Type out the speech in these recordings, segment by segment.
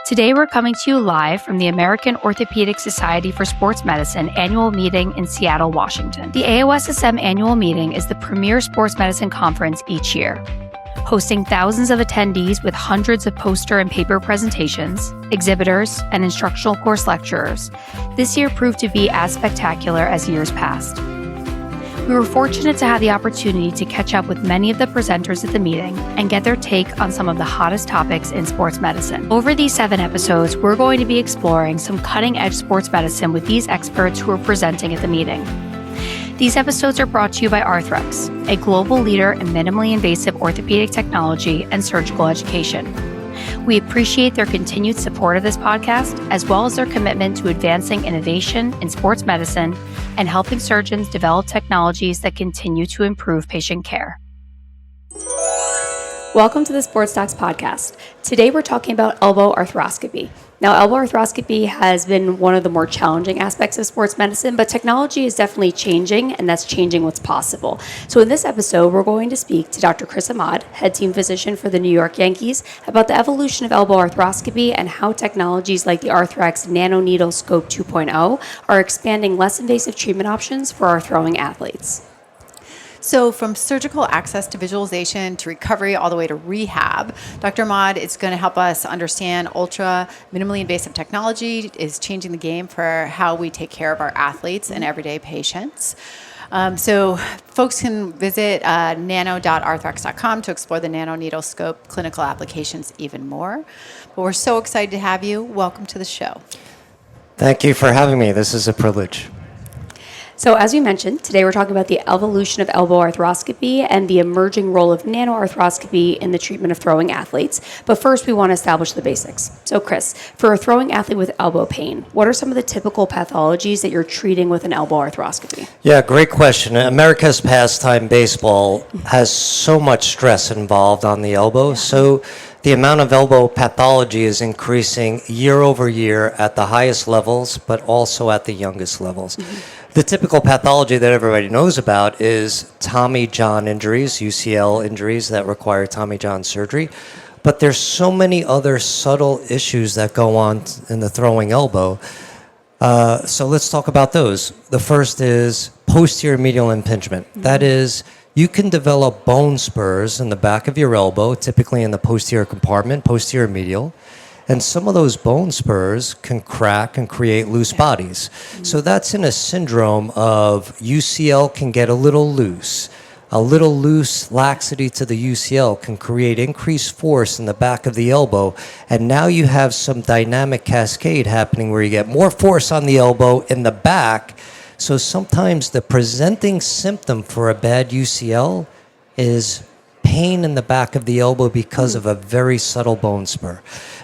Today we're coming to you live from the American Orthopedic Society for Sports Medicine Annual Meeting in Seattle, Washington. The AOSSM Annual Meeting is the premier sports medicine conference each year, hosting thousands of attendees with hundreds of poster and paper presentations, exhibitors, and instructional course lecturers. This year proved to be as spectacular as years past. We were fortunate to have the opportunity to catch up with many of the presenters at the meeting and get their take on some of the hottest topics in sports medicine. Over these 7 episodes, we're going to be exploring some cutting-edge sports medicine with these experts who are presenting at the meeting. These episodes are brought to you by Arthrex, a global leader in minimally invasive orthopedic technology and surgical education. We appreciate their continued support of this podcast, as well as their commitment to advancing innovation in sports medicine and helping surgeons develop technologies that continue to improve patient care. Welcome to the Sports Docs podcast. Today we're talking about elbow arthroscopy. Now, elbow arthroscopy has been one of the more challenging aspects of sports medicine, but technology is definitely changing, and that's changing what's possible. So in this episode, we're going to speak to Dr. Chris Ahmad, head team physician for the New York Yankees, about the evolution of elbow arthroscopy and how technologies like the Arthrex NanoNeedle Scope 2.0 are expanding less invasive treatment options for our throwing athletes. So from surgical access to visualization to recovery all the way to rehab, Dr. Ahmad is going to help us understand ultra minimally invasive technology is changing the game for how we take care of our athletes and everyday patients. So folks can visit nano.arthrex.com to explore the NanoNeedle Scope clinical applications even more. But we're so excited to have you. Welcome to the show. Thank you for having me. This is a privilege. So as we mentioned, today we're talking about the evolution of elbow arthroscopy and the emerging role of nano-arthroscopy in the treatment of throwing athletes. But first, we want to establish the basics. So Chris, for a throwing athlete with elbow pain, what are some of the typical pathologies that you're treating with an elbow arthroscopy? Yeah, great question. America's pastime baseball has so much stress involved on the elbow. So the amount of elbow pathology is increasing year over year at the highest levels, but also at the youngest levels. The typical pathology that everybody knows about is Tommy John injuries, UCL injuries that require Tommy John surgery. But there's so many other subtle issues that go on in the throwing elbow. So let's talk about those. The first is posterior medial impingement. That is, you can develop bone spurs in the back of your elbow, typically in the posterior compartment, posterior medial. And some of those bone spurs can crack and create loose bodies. So that's in a syndrome of UCL can get a little loose. A little loose laxity to the UCL can create increased force in the back of the elbow. And now you have some dynamic cascade happening where you get more force on the elbow in the back. So sometimes the presenting symptom for a bad UCL is pain in the back of the elbow because of a very subtle bone spur.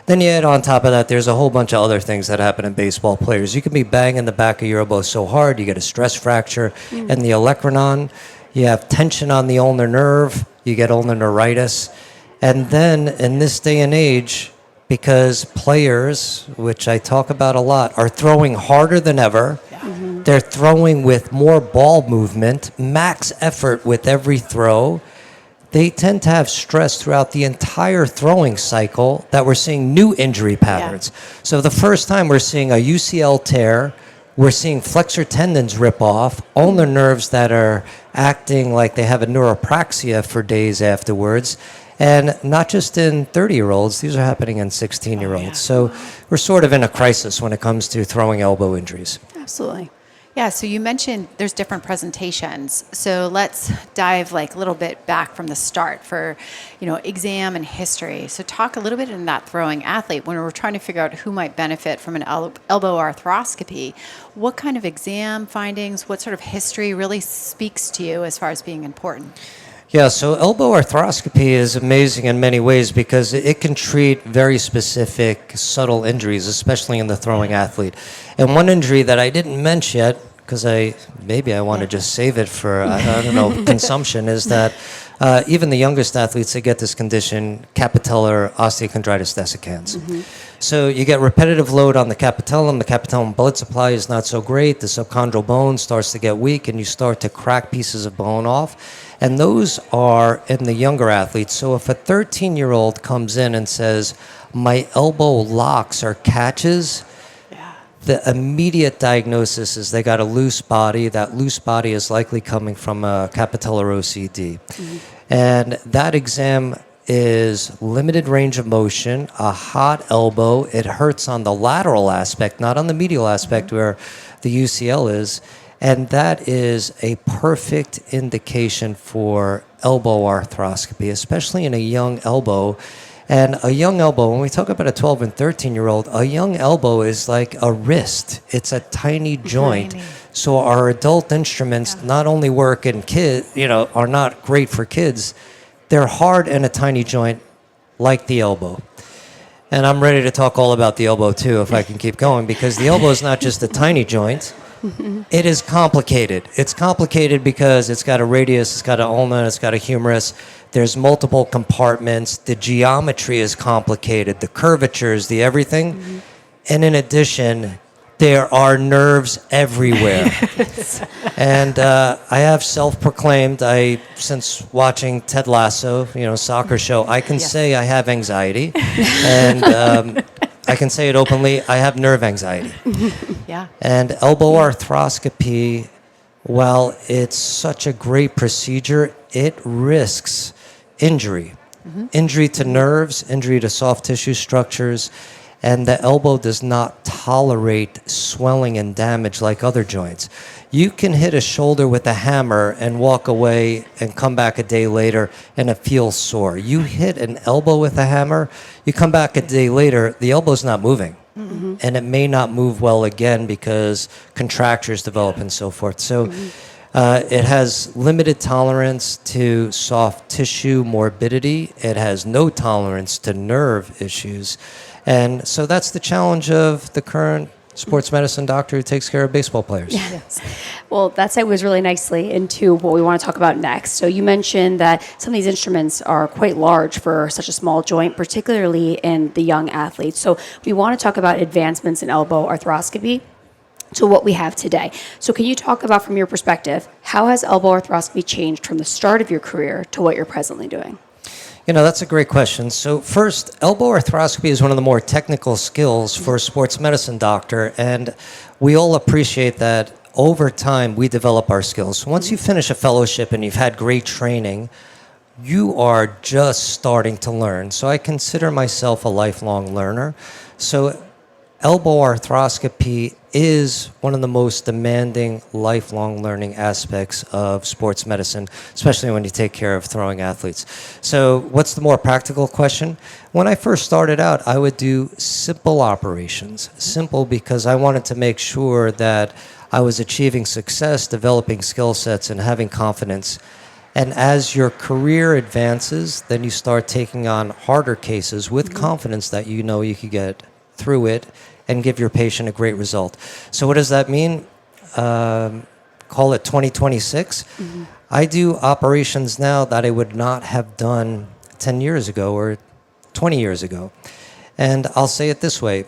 Then you add on top of that, there's a whole bunch of other things that happen in baseball players. You can be banging the back of your elbow so hard, you get a stress fracture in the olecranon. You have tension on the ulnar nerve, you get ulnar neuritis. And then in this day and age, because players, which I talk about a lot, are throwing harder than ever, they're throwing with more ball movement, max effort with every throw. They tend to have stress throughout the entire throwing cycle that we're seeing new injury patterns. So the first time we're seeing a UCL tear, we're seeing flexor tendons rip off, ulnar nerves that are acting like they have a neuropraxia for days afterwards. And not just in 30-year-olds, these are happening in 16-year-olds. So we're sort of in a crisis when it comes to throwing elbow injuries. Absolutely. Yeah, so you mentioned there's different presentations. So let's dive like a little bit back from the start for, exam and history. So talk a little bit in that throwing athlete when we're trying to figure out who might benefit from an elbow arthroscopy. What kind of exam findings, what sort of history really speaks to you as far as being important? Yeah, so elbow arthroscopy is amazing in many ways because it can treat very specific, subtle injuries, especially in the throwing athlete. And one injury that I didn't mention yet, because I want to just save it for, consumption, is that even the youngest athletes that get this condition, capitellar osteochondritis dissecans. So you get repetitive load on the capitellum blood supply is not so great, the subchondral bone starts to get weak, and you start to crack pieces of bone off. And those are in the younger athletes. So if a 13-year-old comes in and says, my elbow locks or catches, the immediate diagnosis is they got a loose body. That loose body is likely coming from a capitellar OCD. And that exam is limited range of motion, a hot elbow. It hurts on the lateral aspect, not on the medial aspect where the UCL is. And that is a perfect indication for elbow arthroscopy, especially in a young elbow. And a young elbow, when we talk about a 12 and 13-year-old, a young elbow is like a wrist. It's a tiny joint. So our adult instruments not only work in are not great for kids, they're hard in a tiny joint like the elbow. And I'm ready to talk all about the elbow too, if I can keep going, because the elbow is not just a tiny joint. It is complicated. It's complicated because it's got a radius, it's got an ulna, it's got a humerus. There's multiple compartments. The geometry is complicated, the curvatures, the everything. And in addition, there are nerves everywhere. And I have self-proclaimed, since watching Ted Lasso, soccer show, I can say I have anxiety. And I can say it openly, I have nerve anxiety. And elbow arthroscopy, while it's such a great procedure, it risks injury. Injury to nerves, injury to soft tissue structures, and the elbow does not tolerate swelling and damage like other joints. You can hit a shoulder with a hammer and walk away and come back a day later and it feels sore. You hit an elbow with a hammer, you come back a day later, the elbow's not moving. And it may not move well again because contractures develop and so forth. So it has limited tolerance to soft tissue morbidity. It has no tolerance to nerve issues. And so that's the challenge of the current sports medicine doctor who takes care of baseball players. Well, that segues really nicely into what we want to talk about next. So you mentioned that some of these instruments are quite large for such a small joint, particularly in the young athletes. So we want to talk about advancements in elbow arthroscopy to what we have today. So can you talk about, from your perspective, how has elbow arthroscopy changed from the start of your career to what you're presently doing? That's a great question. So first, elbow arthroscopy is one of the more technical skills for a sports medicine doctor, and we all appreciate that over time we develop our skills. Once you finish a fellowship and you've had great training, you are just starting to learn. So I consider myself a lifelong learner. So elbow arthroscopy is one of the most demanding lifelong learning aspects of sports medicine, especially when you take care of throwing athletes. So what's the more practical question? When I first started out, I would do simple operations. Simple because I wanted to make sure that I was achieving success, developing skill sets, and having confidence. And as your career advances, then you start taking on harder cases with confidence that you know you could get through it and give your patient a great result. So what does that mean? Call it 2026. I do operations now that I would not have done 10 years ago or 20 years ago. And I'll say it this way.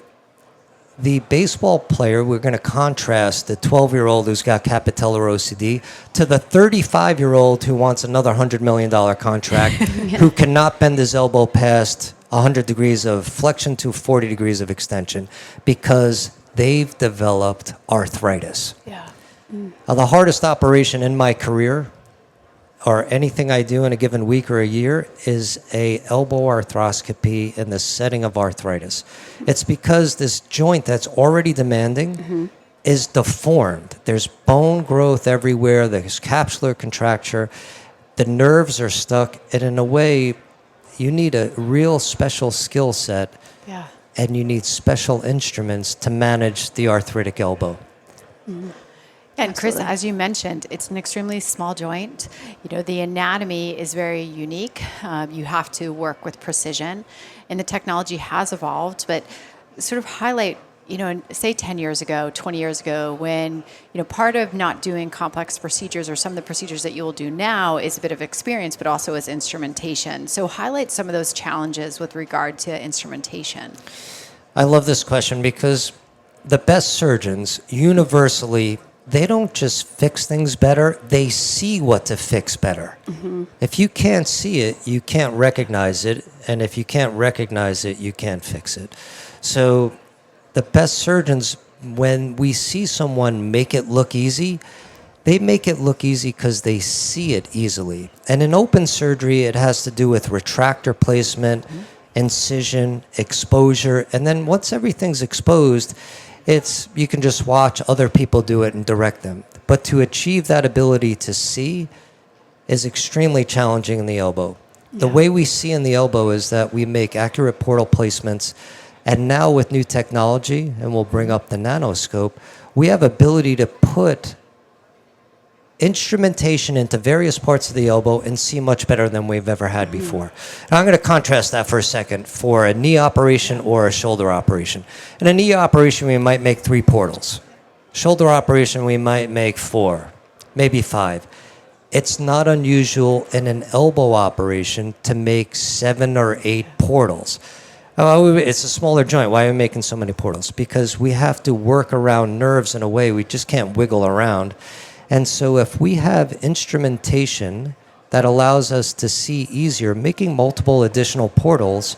The baseball player, we're going to contrast the 12-year-old who's got capitellar OCD to the 35-year-old who wants another $100 million contract, who cannot bend his elbow past 100 degrees of flexion to 40 degrees of extension because they've developed arthritis. Now, the hardest operation in my career, or anything I do in a given week or a year, is a elbow arthroscopy in the setting of arthritis. It's because this joint that's already demanding is deformed. There's bone growth everywhere. There's capsular contracture. The nerves are stuck. And in a way, you need a real special skill set, and you need special instruments to manage the arthritic elbow. And Chris, as you mentioned, it's an extremely small joint. The anatomy is very unique. You have to work with precision, and the technology has evolved. But sort of highlight, say 10 years ago, 20 years ago, when, part of not doing complex procedures or some of the procedures that you will do now is a bit of experience, but also is instrumentation. So highlight some of those challenges with regard to instrumentation. I love this question because the best surgeons universally they don't just fix things better, they see what to fix better. If you can't see it, you can't recognize it. And if you can't recognize it, you can't fix it. So the best surgeons, when we see someone make it look easy, they make it look easy because they see it easily. And in open surgery, it has to do with retractor placement, incision, exposure. And then once everything's exposed, you can just watch other people do it and direct them. But to achieve that ability to see is extremely challenging in the elbow. The way we see in the elbow is that we make accurate portal placements. And now with new technology, and we'll bring up the nanoscope, we have ability to put instrumentation into various parts of the elbow and see much better than we've ever had before. Now I'm going to contrast that for a second for a knee operation or a shoulder operation. In a knee operation, we might make 3 portals. Shoulder operation, we might make 4, maybe 5. It's not unusual in an elbow operation to make 7 or 8 portals. Oh, it's a smaller joint. Why are we making so many portals? Because we have to work around nerves in a way we just can't wiggle around. And so if we have instrumentation that allows us to see easier, making multiple additional portals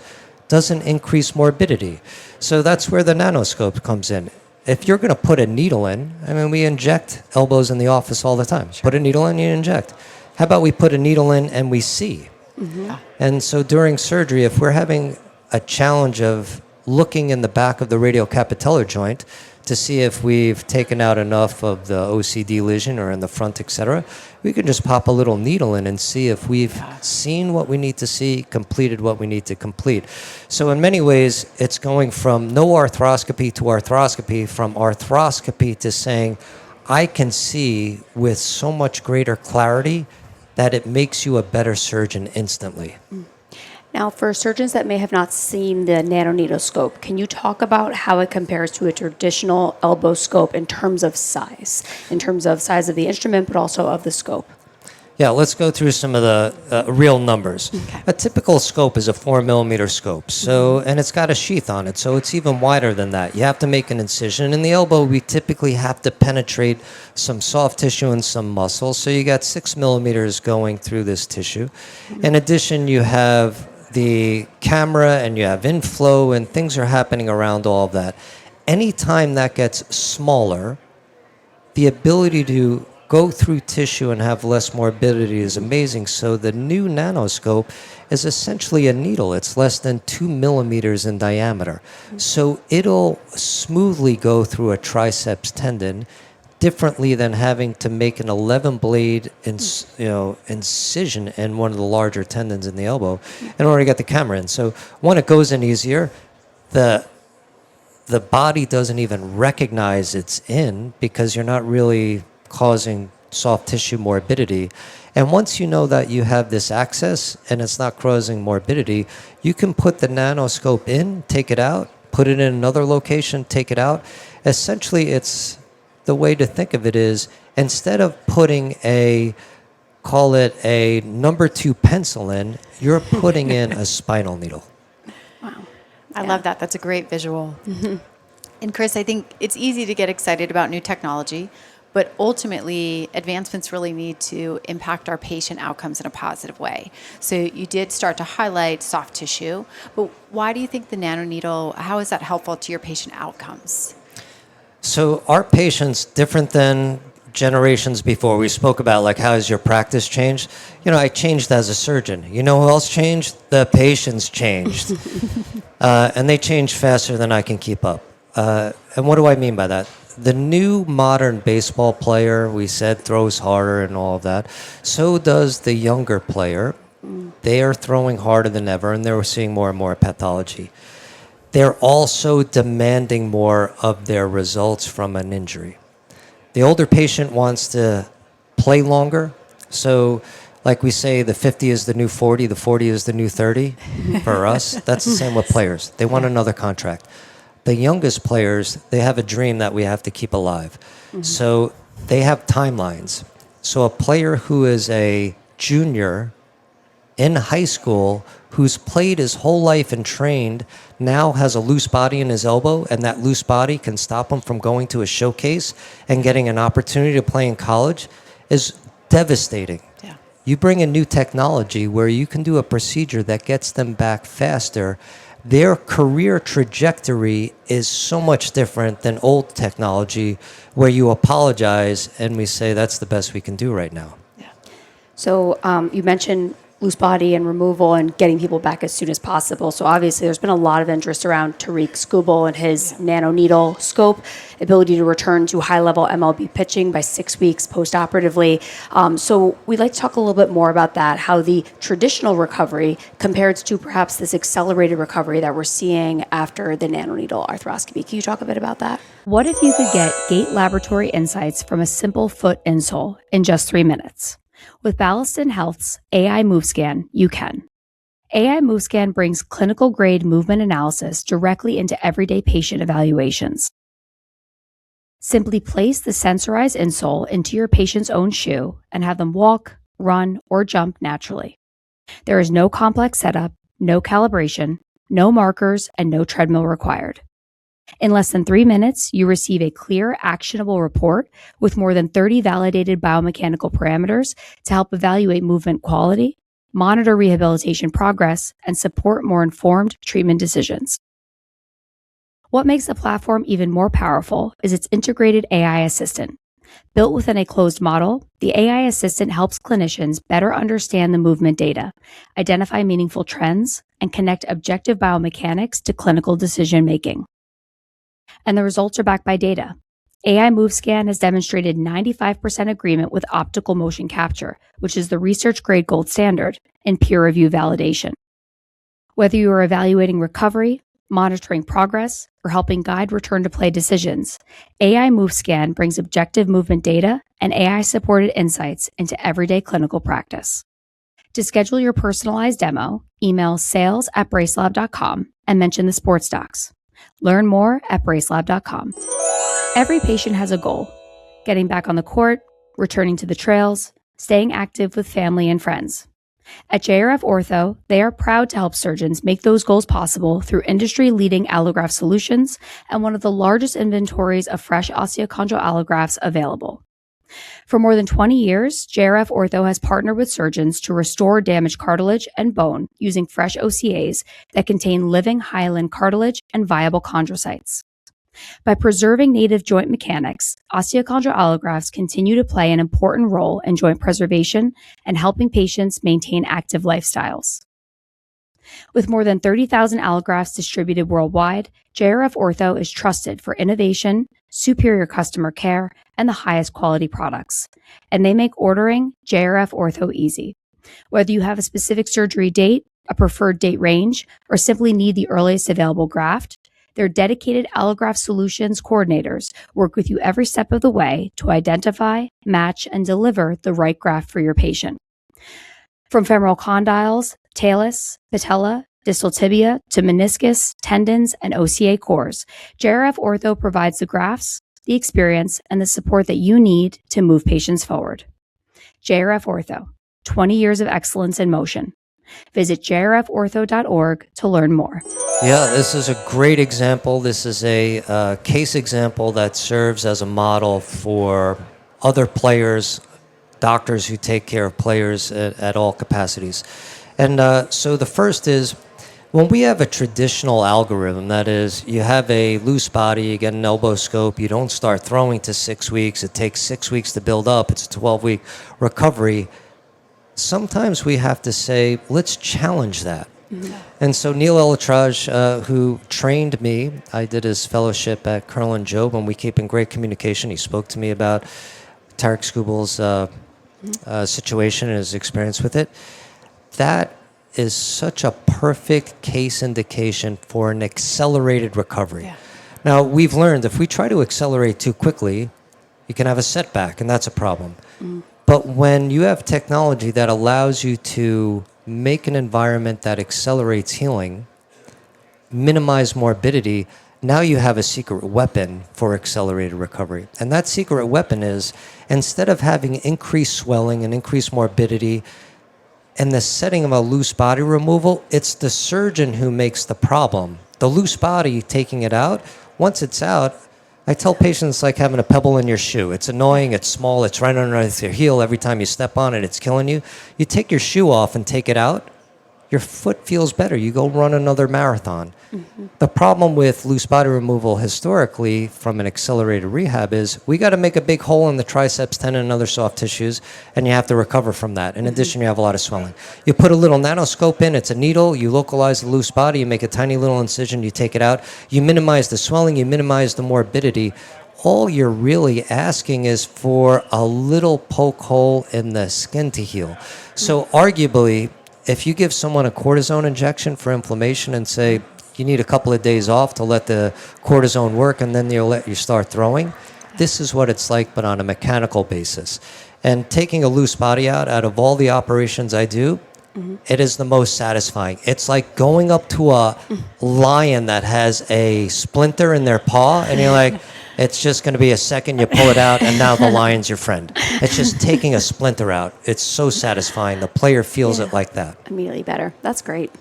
doesn't increase morbidity. So that's where the nanoscope comes in. If you're going to put a needle in, I mean, we inject elbows in the office all the time. Sure. Put a needle in, you inject. How about we put a needle in and we see? And so during surgery, if we're having a challenge of looking in the back of the radiocapitellar joint to see if we've taken out enough of the OCD lesion or in the front, etc., we can just pop a little needle in and see if we've seen what we need to see, completed what we need to complete. So in many ways, it's going from no arthroscopy to arthroscopy, from arthroscopy to saying, I can see with so much greater clarity that it makes you a better surgeon instantly. Now, for surgeons that may have not seen the NanoNeedle Scope, can you talk about how it compares to a traditional elbow scope in terms of size of the instrument, but also of the scope? Yeah, let's go through some of the real numbers. Okay. A typical scope is a 4mm scope, and it's got a sheath on it, so it's even wider than that. You have to make an incision. In the elbow, we typically have to penetrate some soft tissue and some muscle, so you got 6mm going through this tissue. In addition, you have the camera and you have inflow and things are happening around all of that. Anytime that gets smaller, the ability to go through tissue and have less morbidity is amazing. So the new nanoscope is essentially a needle. It's less than 2mm in diameter. So it'll smoothly go through a triceps tendon differently than having to make an 11-blade incision in one of the larger tendons in the elbow in order to get the camera in. So one, it goes in easier. The body doesn't even recognize it's in because you're not really causing soft tissue morbidity. And once you know that you have this access and it's not causing morbidity, you can put the nanoscope in, take it out, put it in another location, take it out. Essentially, it's the way to think of it is instead of putting call it a number 2 pencil in, you're putting in a spinal needle. Wow. I love that. That's a great visual. And Chris, I think it's easy to get excited about new technology, but ultimately advancements really need to impact our patient outcomes in a positive way. So you did start to highlight soft tissue, but why do you think the nanoneedle, how is that helpful to your patient outcomes? So our patients, different than generations before, we spoke about like how has your practice changed? I changed as a surgeon. You know who else changed? The patients changed. And they changed faster than I can keep up. And what do I mean by that? The new modern baseball player, we said, throws harder and all of that. So does the younger player. They are throwing harder than ever, and they're seeing more and more pathology. They're also demanding more of their results from an injury. The older patient wants to play longer. So like we say, the 50 is the new 40, the 40 is the new 30 for us. That's the same with players. They want another contract. The youngest players, they have a dream that we have to keep alive. So they have timelines. So a player who is a junior in high school who's played his whole life and trained now has a loose body in his elbow, and that loose body can stop him from going to a showcase and getting an opportunity to play in college is devastating. Yeah. You bring a new technology where you can do a procedure that gets them back faster. Their career trajectory is so much different than old technology where you apologize and we say that's the best we can do right now. Yeah. So you mentioned loose body and removal and getting people back as soon as possible. So obviously there's been a lot of interest around Tariq Skubal and his NanoNeedle Scope, ability to return to high-level MLB pitching by 6 weeks post-operatively. So we'd like to talk a little bit more about that, how the traditional recovery compares to perhaps this accelerated recovery that we're seeing after the NanoNeedle arthroscopy. Can you talk a bit about that? What if you could get gait laboratory insights from a simple foot insole in just 3 minutes? With Bassett Health's AI MoveScan, you can. AI MoveScan brings clinical-grade movement analysis directly into everyday patient evaluations. Simply place the sensorized insole into your patient's own shoe and have them walk, run, or jump naturally. There is no complex setup, no calibration, no markers, and no treadmill required. In less than 3 minutes, you receive a clear, actionable report with more than 30 validated biomechanical parameters to help evaluate movement quality, monitor rehabilitation progress, and support more informed treatment decisions. What makes the platform even more powerful is its integrated AI assistant. Built within a closed model, the AI assistant helps clinicians better understand the movement data, identify meaningful trends, and connect objective biomechanics to clinical decision-making. And the results are backed by data. AI MoveScan has demonstrated 95% agreement with optical motion capture, which is the research-grade gold standard in peer-review validation. Whether you are evaluating recovery, monitoring progress, or helping guide return-to-play decisions, AI MoveScan brings objective movement data and AI-supported insights into everyday clinical practice. To schedule your personalized demo, email sales@bracelab.com and mention the sports docs. Learn more at bracelab.com. Every patient has a goal: getting back on the court, returning to the trails, staying active with family and friends. At JRF Ortho, they are proud to help surgeons make those goals possible through industry-leading allograft solutions and one of the largest inventories of fresh osteochondral allografts available. For more than 20 years, JRF Ortho has partnered with surgeons to restore damaged cartilage and bone using fresh OCAs that contain living hyaline cartilage and viable chondrocytes. By preserving native joint mechanics, osteochondral allografts continue to play an important role in joint preservation and helping patients maintain active lifestyles. With more than 30,000 allografts distributed worldwide, JRF Ortho is trusted for innovation, superior customer care, and the highest quality products. And they make ordering JRF Ortho easy. Whether you have a specific surgery date, a preferred date range, or simply need the earliest available graft, their dedicated allograft solutions coordinators work with you every step of the way to identify, match, and deliver the right graft for your patient. From femoral condyles, talus, patella, distal tibia, to meniscus, tendons, and OCA cores, JRF Ortho provides the grafts, the experience, and the support that you need to move patients forward. JRF Ortho, 20 years of excellence in motion. Visit jrfortho.org to learn more. Yeah, this is a great example. This is a case example that serves as a model for other players, doctors who take care of players at all capacities. And so the first is, when we have a traditional algorithm, that is, you have a loose body, you get an elbow scope, you don't start throwing to 6 weeks, it takes 6 weeks to build up, it's a 12-week recovery. Sometimes we have to say, let's challenge that. Mm-hmm. And so Neil Elatraj, who trained me, I did his fellowship at Colonel and Job, and we keep in great communication. He spoke to me about Tariq Skubal's situation and his experience with it. That is such a perfect case indication for an accelerated recovery. Yeah. Now, we've learned if we try to accelerate too quickly, you can have a setback, and that's a problem. Mm. But when you have technology that allows you to make an environment that accelerates healing, minimize morbidity, now you have a secret weapon for accelerated recovery. And that secret weapon is, instead of having increased swelling and increased morbidity, in the setting of a loose body removal, it's the surgeon who makes the problem. The loose body, taking it out, once it's out, I tell patients it's like having a pebble in your shoe. It's annoying, it's small, it's right underneath your heel. Every time you step on it, it's killing you. You take your shoe off and take it out, your foot feels better. You go run another marathon. The problem with loose body removal historically from an accelerated rehab is we got to make a big hole in the triceps tendon and other soft tissues, and you have to recover from that. In addition, you have a lot of swelling. You put a little nanoscope in, it's a needle, you localize the loose body, you make a tiny little incision, you take it out, you minimize the swelling, you minimize the morbidity. All you're really asking is for a little poke hole in the skin to heal. So arguably, if you give someone a cortisone injection for inflammation and say, you need a couple of days off to let the cortisone work and then they'll let you start throwing, this is what it's like, but on a mechanical basis. And taking a loose body out of all the operations I do, it is the most satisfying. It's like going up to a lion that has a splinter in their paw and you're like, it's just going to be a second, you pull it out, and now the lion's your friend. It's just taking a splinter out. It's so satisfying. The player feels it like that. Immediately better. That's great.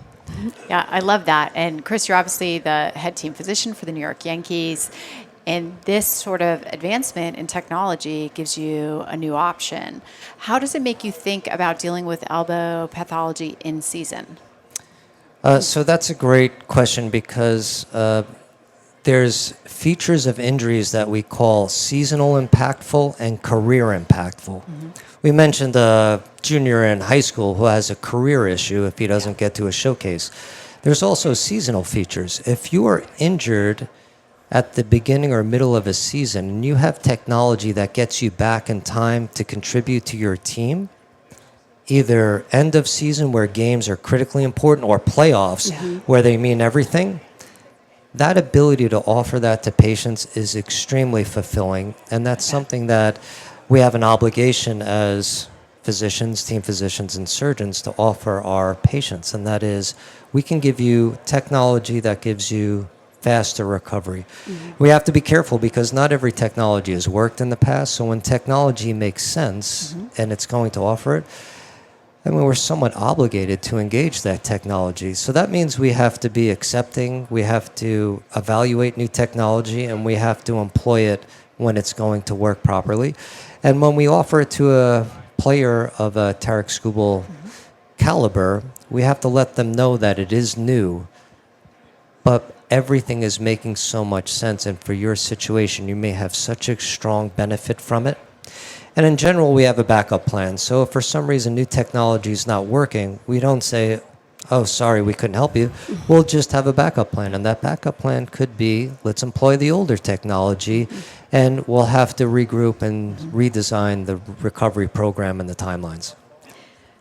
Yeah, I love that. And Chris, you're obviously the head team physician for the New York Yankees. And this sort of advancement in technology gives you a new option. How does it make you think about dealing with elbow pathology in season? So that's a great question because there's features of injuries that we call seasonal impactful and career impactful. We mentioned a junior in high school who has a career issue if he doesn't get to a showcase. There's also seasonal features. If you are injured at the beginning or middle of a season and you have technology that gets you back in time to contribute to your team, either end of season where games are critically important or playoffs where they mean everything, that ability to offer that to patients is extremely fulfilling. And that's something that we have an obligation as physicians, team physicians, and surgeons to offer our patients. And that is, we can give you technology that gives you faster recovery. We have to be careful because not every technology has worked in the past. So when technology makes sense and it's going to offer it, I mean, we're somewhat obligated to engage that technology. So that means we have to be accepting, we have to evaluate new technology, and we have to employ it when it's going to work properly. And when we offer it to a player of a Tarek Skubal caliber, we have to let them know that it is new, but everything is making so much sense. And for your situation, you may have such a strong benefit from it. And in general, we have a backup plan. So if for some reason new technology is not working, we don't say, oh, sorry, we couldn't help you. We'll just have a backup plan. And that backup plan could be, let's employ the older technology, and we'll have to regroup and redesign the recovery program and the timelines.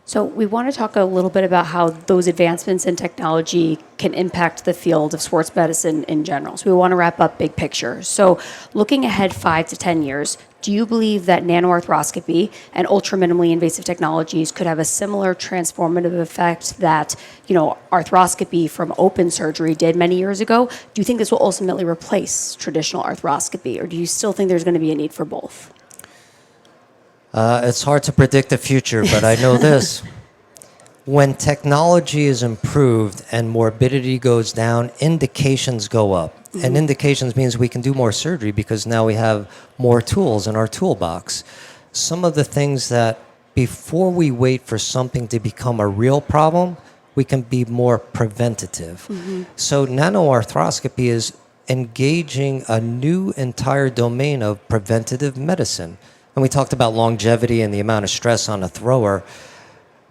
So we want to talk a little bit about how those advancements in technology can impact the field of sports medicine in general. So we want to wrap up big picture. So looking ahead 5 to 10 years, do you believe that nano-arthroscopy and ultra-minimally invasive technologies could have a similar transformative effect that, arthroscopy from open surgery did many years ago? Do you think this will ultimately replace traditional arthroscopy, or do you still think there's going to be a need for both? It's hard to predict the future, but I know this. When technology is improved and morbidity goes down, indications go up. And indications means we can do more surgery because now we have more tools in our toolbox. Some of the things that before we wait for something to become a real problem, we can be more preventative. So nano-arthroscopy is engaging a new entire domain of preventative medicine. And we talked about longevity and the amount of stress on a thrower.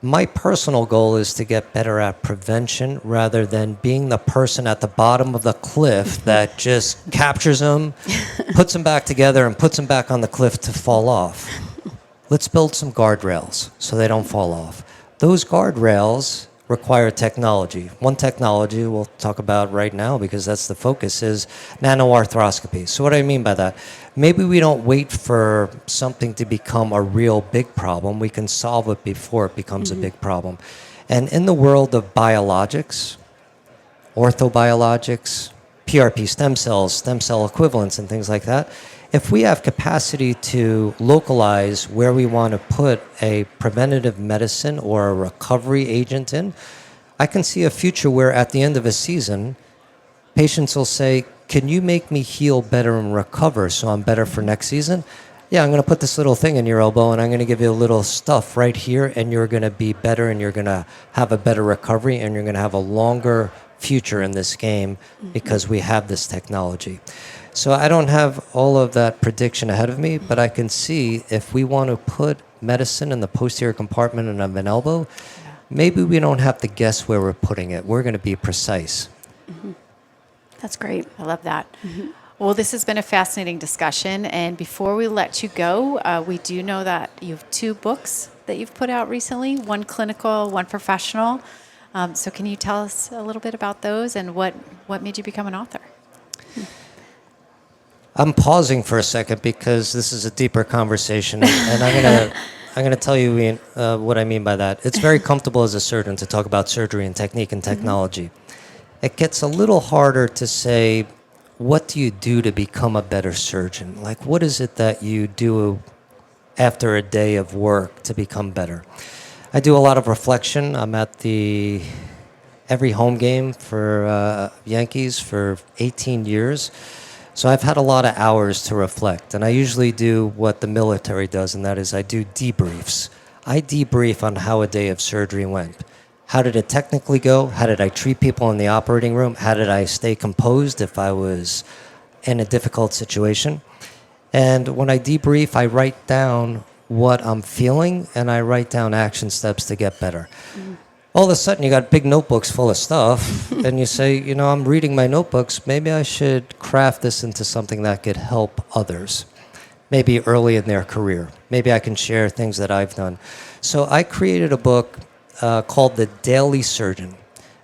My personal goal is to get better at prevention rather than being the person at the bottom of the cliff that just captures them, puts them back together, and puts them back on the cliff to fall off. Let's build some guardrails so they don't fall off. Those guardrails require technology. One technology we'll talk about right now because that's the focus is nano-arthroscopy. So what do I mean by that? Maybe we don't wait for something to become a real big problem. We can solve it before it becomes a big problem. And in the world of biologics, orthobiologics, PRP stem cells, stem cell equivalents, and things like that. If we have capacity to localize where we want to put a preventative medicine or a recovery agent in, I can see a future where at the end of a season, patients will say, can you make me heal better and recover so I'm better for next season? Yeah, I'm going to put this little thing in your elbow and I'm going to give you a little stuff right here and you're going to be better and you're going to have a better recovery and you're going to have a longer future in this game because we have this technology. So I don't have all of that prediction ahead of me, but I can see if we want to put medicine in the posterior compartment of an elbow, maybe we don't have to guess where we're putting it. We're going to be precise. That's great. I love that. Well, this has been a fascinating discussion. And before we let you go, we do know that you have 2 books that you've put out recently, one clinical, one professional. So can you tell us a little bit about those and what made you become an author? I'm pausing for a second because this is a deeper conversation, and I'm gonna tell you what I mean by that. It's very comfortable as a surgeon to talk about surgery and technique and technology. It gets a little harder to say, what do you do to become a better surgeon? Like, what is it that you do after a day of work to become better? I do a lot of reflection. I'm at every home game for Yankees for 18 years. So I've had a lot of hours to reflect, and I usually do what the military does, and that is I do debriefs. I debrief on how a day of surgery went. How did it technically go? How did I treat people in the operating room? How did I stay composed if I was in a difficult situation? And when I debrief, I write down what I'm feeling, and I write down action steps to get better. All of a sudden, you got big notebooks full of stuff, and you say, I'm reading my notebooks. Maybe I should craft this into something that could help others, maybe early in their career. Maybe I can share things that I've done. So I created a book called The Daily Surgeon.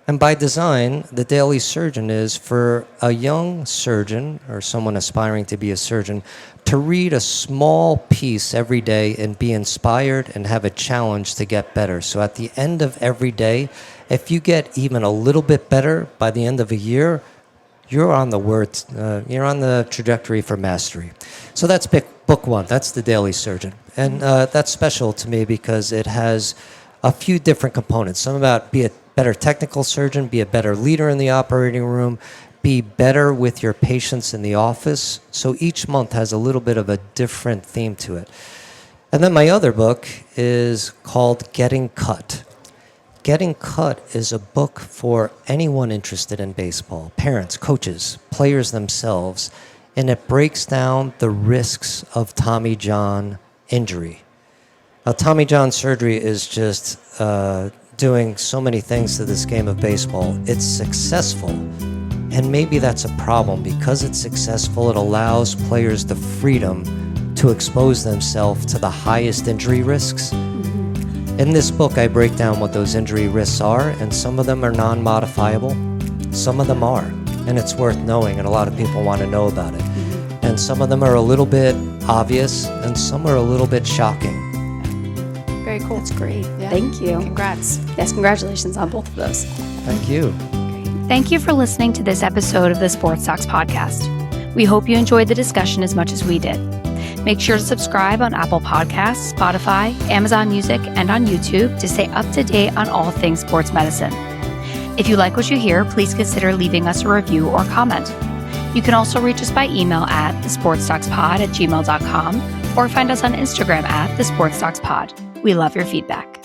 And by design, The Daily Surgeon is for a young surgeon or someone aspiring to be a surgeon to read a small piece every day and be inspired and have a challenge to get better. So at the end of every day, if you get even a little bit better by the end of a year, you're on the trajectory for mastery. So that's book 1. That's The Daily Surgeon. And that's special to me because it has a few different components. Some about be a better technical surgeon, be a better leader in the operating room, be better with your patients in the office. So each month has a little bit of a different theme to it. And then my other book is called Getting Cut. Getting Cut is a book for anyone interested in baseball, parents, coaches, players themselves, and it breaks down the risks of Tommy John injury. Now, Tommy John surgery is just doing so many things to this game of baseball. It's successful, and maybe that's a problem. Because it's successful, it allows players the freedom to expose themselves to the highest injury risks. In this book, I break down what those injury risks are, and some of them are non-modifiable, some of them are, and it's worth knowing, and a lot of people want to know about it. And some of them are a little bit obvious, and some are a little bit shocking. Very cool. That's great. Yeah. Thank you. Congrats. Yes, congratulations on both of those. Thank you. Thank you for listening to this episode of the Sports Talks podcast. We hope you enjoyed the discussion as much as we did. Make sure to subscribe on Apple Podcasts, Spotify, Amazon Music, and on YouTube to stay up to date on all things sports medicine. If you like what you hear, please consider leaving us a review or comment. You can also reach us by email at thesportstalkspod@gmail.com or find us on Instagram at thesportstalkspod. We love your feedback.